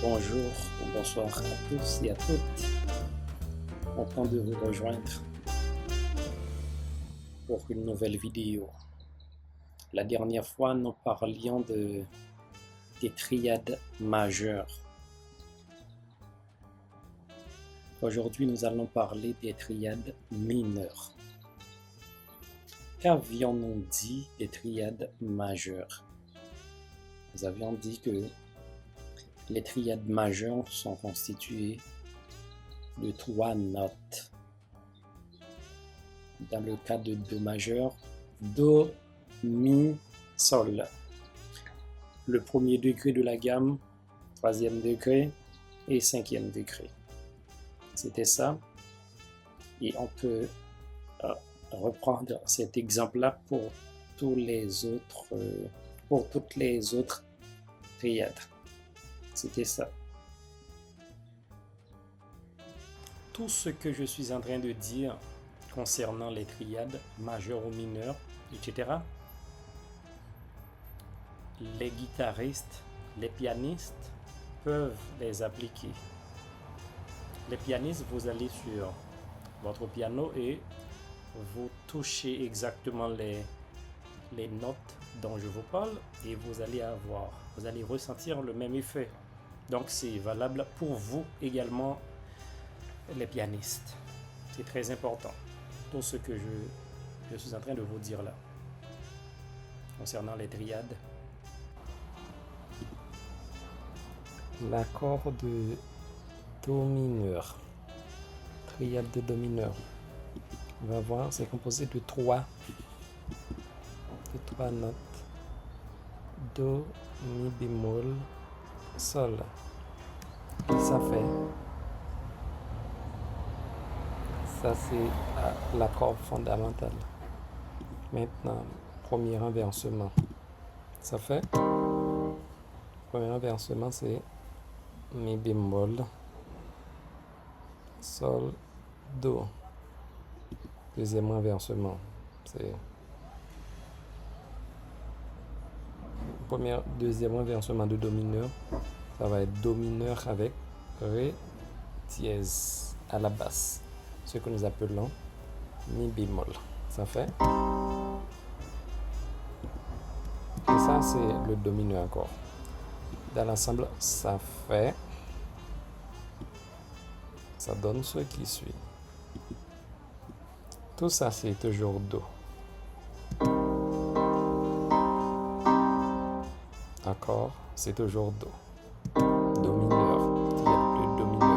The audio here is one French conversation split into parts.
Bonjour ou bonsoir à tous et à toutes. Content de vous rejoindre pour une nouvelle vidéo. La dernière fois, nous parlions des triades majeures. Aujourd'hui, nous allons parler des triades mineures. Qu'avions-nous dit des triades majeures? Nous avions dit que les triades majeures sont constituées de 3 notes. Dans le cas de Do majeur, Do, Mi, Sol. Le premier degré de la gamme, troisième degré et cinquième degré. C'était ça. Et on peut reprendre cet exemple-là pour toutes les autres triades. C'était ça. Tout ce que je suis en train de dire concernant les triades majeures ou mineures, etc., les guitaristes, les pianistes peuvent les appliquer. Les pianistes, vous allez sur votre piano et vous touchez exactement les notes dont je vous parle et vous allez ressentir le même effet. Donc c'est valable pour vous également, les pianistes. C'est très important. Tout ce que je suis en train de vous dire là concernant les triades. L'accord de Do mineur, triade de Do mineur, on va voir, c'est composé de trois notes. Do, Mi bémol, Sol. Et ça c'est l'accord fondamental. Maintenant, premier renversement. Ça fait, premier renversement c'est Mi bémol, Sol, Do. Deuxième renversement, c'est deuxième renversement de Do mineur, ça va être Do mineur avec Ré dièse à la basse, ce que nous appelons Mi bémol. Ça fait, et ça c'est le Do mineur encore. Dans l'ensemble, ça donne ce qui suit. Tout ça c'est toujours Do. Accord, c'est toujours Do. Do mineur, triade de Do mineur.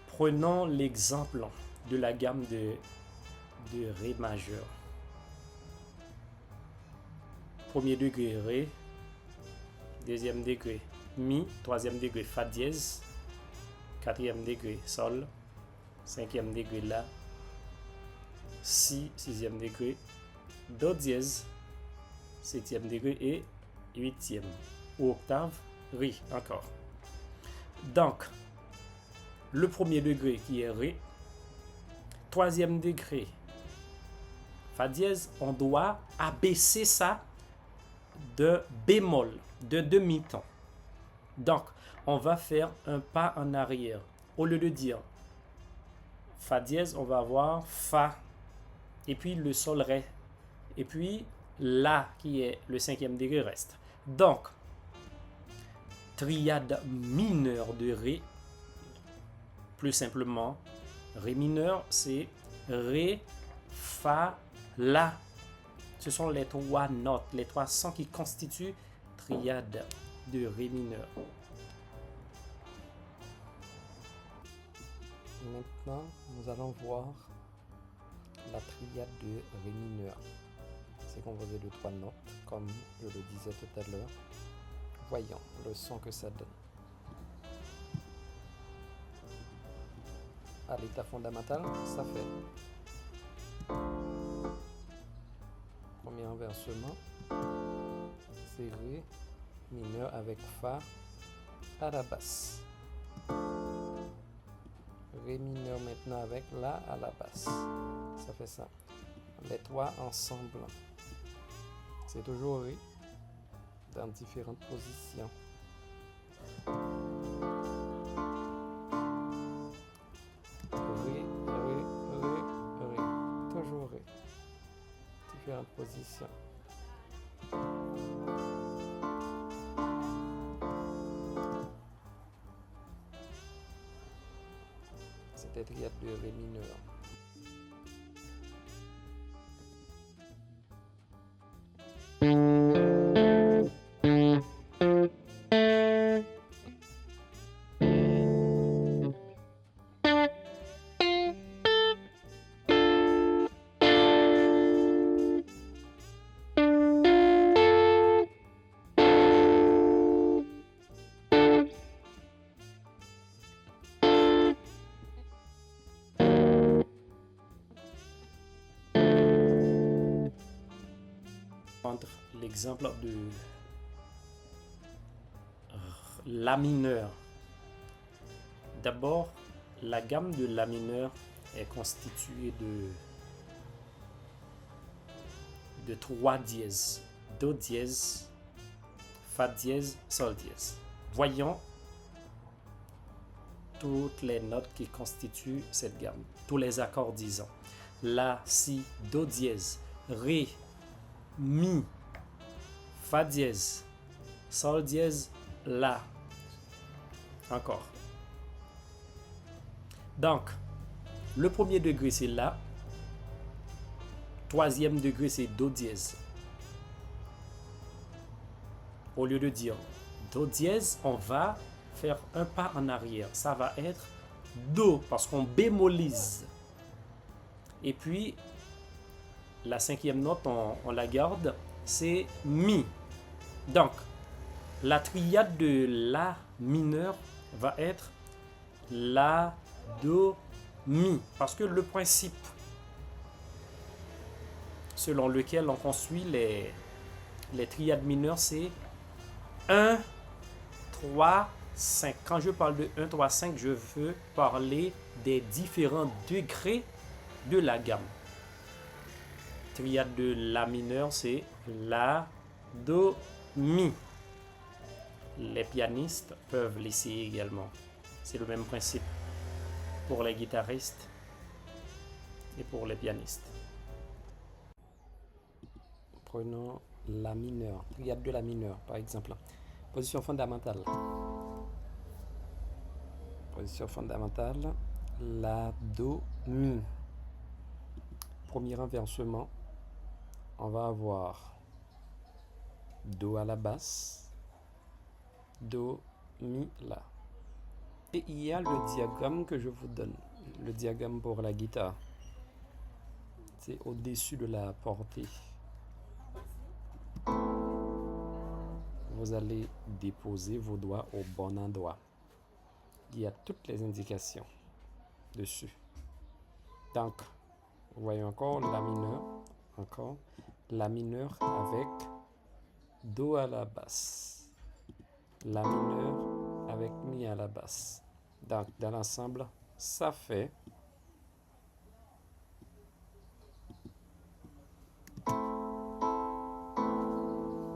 Prenons l'exemple de la gamme de Ré majeur. Premier degré Ré, deuxième degré Mi, troisième degré Fa dièse, quatrième degré Sol, cinquième degré La, Si, sixième degré, Do dièse, septième degré et huitième, ou octave, Ré encore. Donc, le premier degré qui est Ré, troisième degré Fa dièse, on doit abaisser ça de bémol, de demi-ton. Donc, on va faire un pas en arrière. Au lieu de dire Fa dièse, on va avoir Fa, et puis le Sol Ré, et puis La, qui est le cinquième degré, reste. Donc, triade mineure de Ré. Plus simplement, Ré mineur, c'est Ré, Fa, La. Ce sont les trois notes, les trois sons qui constituent triade de Ré mineur. Maintenant, nous allons voir la triade de Ré mineur. C'est composé de trois notes, comme je le disais tout à l'heure. Voyons le son que ça donne. À l'état fondamental, ça fait. Premier renversement, c'est Ré mineur avec Fa à la basse. Ré mineur maintenant avec La à la basse. Ça fait ça. Les trois ensemble. C'est toujours Ré dans différentes positions. Ré, Ré, Ré, Ré. Toujours Ré. Différentes positions. C'était triade de Ré mineur. Entre l'exemple de La mineur. D'abord, la gamme de La mineur est constituée de 3 dièses. Do dièse, Fa dièse, Sol dièse. Voyons toutes les notes qui constituent cette gamme. Tous les accords, disons. La, Si, Do dièse, Ré, Mi, Fa dièse, Sol dièse, La. Encore. Donc, le premier degré, c'est La. Troisième degré, c'est Do dièse. Au lieu de dire Do dièse, on va faire un pas en arrière. Ça va être Do, parce qu'on bémolise. Et puis, la cinquième note, on la garde, c'est Mi. Donc, la triade de La mineur va être La, Do, Mi. Parce que le principe selon lequel on construit les triades mineures, c'est 1, 3, 5. Quand je parle de 1, 3, 5, je veux parler des différents degrés de la gamme. Triade de La mineur, c'est La, Do, Mi. Les pianistes peuvent l'essayer également. C'est le même principe pour les guitaristes et pour les pianistes. Prenons La mineur, triade de La mineur par exemple. Position fondamentale. Position fondamentale, La, Do, Mi. Premier renversement, on va avoir Do à la basse, Do, Mi, La. Et il y a le diagramme que je vous donne. Le diagramme pour la guitare. C'est au-dessus de la portée. Vous allez déposer vos doigts au bon endroit. Il y a toutes les indications dessus. Donc, voyons encore La mineur. Encore La mineur avec Do à la basse. La mineur avec Mi à la basse. Donc, dans l'ensemble, ça fait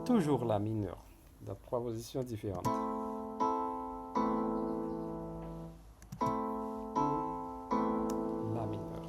toujours La mineur dans 3 positions différentes. La mineur.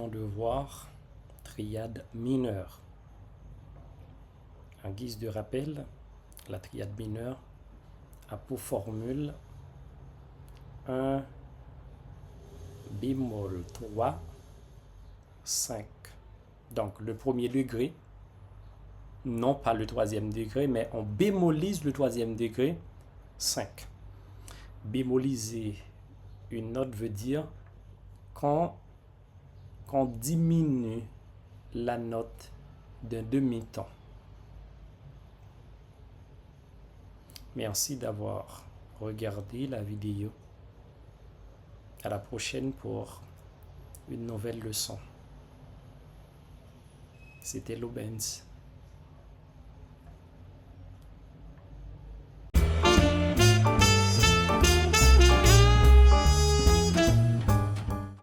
venons de voir triade mineure. En guise de rappel, la triade mineure a pour formule un bémol 3, 5. Donc le premier degré, non pas le troisième degré, mais on bémolise le troisième degré, 5. Bémoliser une note veut dire qu'on diminue la note d'un demi-ton. Merci d'avoir regardé la vidéo. À la prochaine pour une nouvelle leçon. C'était Lobens.